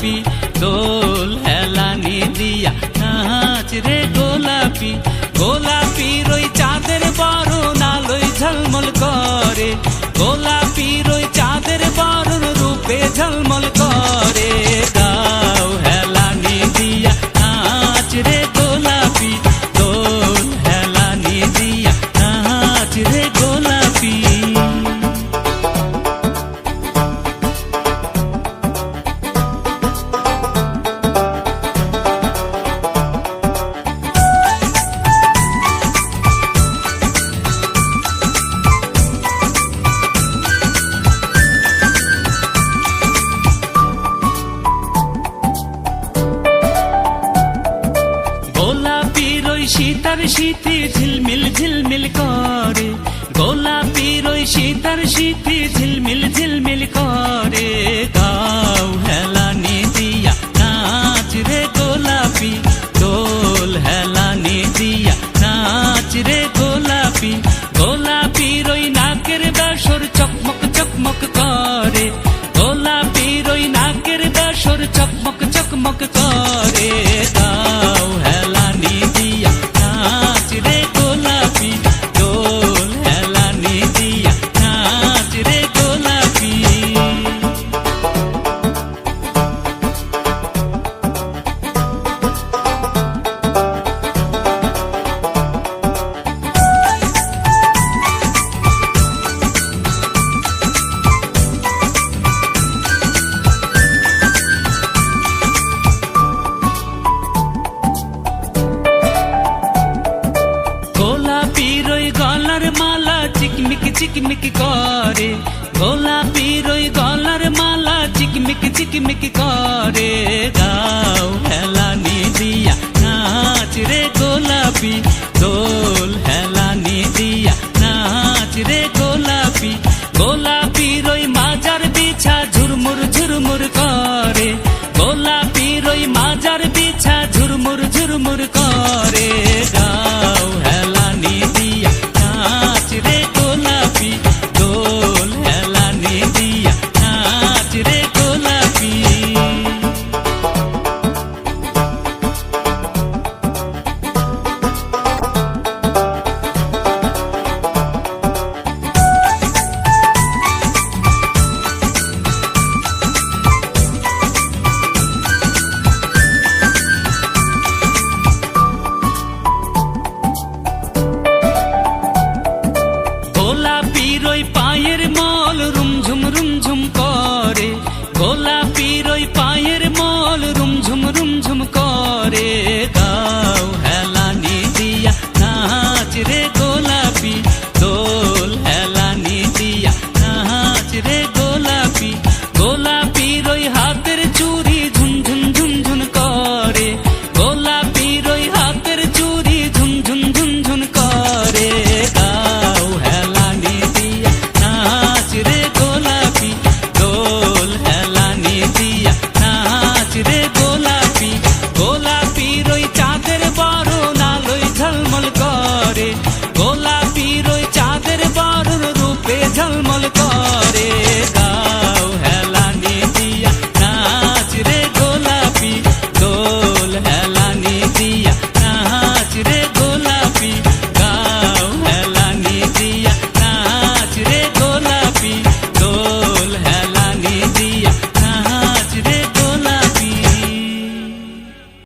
গোলাপি দোল হেলানি দিয়া নাচ রে গোলাপি গোলাপির ওই চাঁদের বরণ আলোয় ঝলমল করে গোলাপির ওই চাঁদের বরণ রূপে ঝলমল করে গাও হেলানি দিয়া নাচ রে গোলাপি দোল হেলানি দিয়া নাচ রে গোলাপি গোলাপির ওই শীতার শীতি ঝিলমিল ঝিলমিল করে গোলাপির ওই শীতার শীতি ঝিলমিল ঝিলমিল করে গাও হেলানি দিয়া নাচ রে গোলাপি দোল হেলানি দিয়া নাচ রে গোলাপি গোলাপির ওই নাকের বাসর চকমক চকমক করে গোলাপির ওই নাকের বাসর চকমক চকমক করে গাও হেলানি দিয়া নাচ রে গোলাপি দোল হেলানি দিয়া নাচ রে গোলাপি গোলাপির ওই গলার মালা চিকমিক চিকমিক করে গোলাপির ওই গলার মালা চিকমিক চিকমিক করে গাও হেলানি দিয়া নাচ রে গোলাপি দোল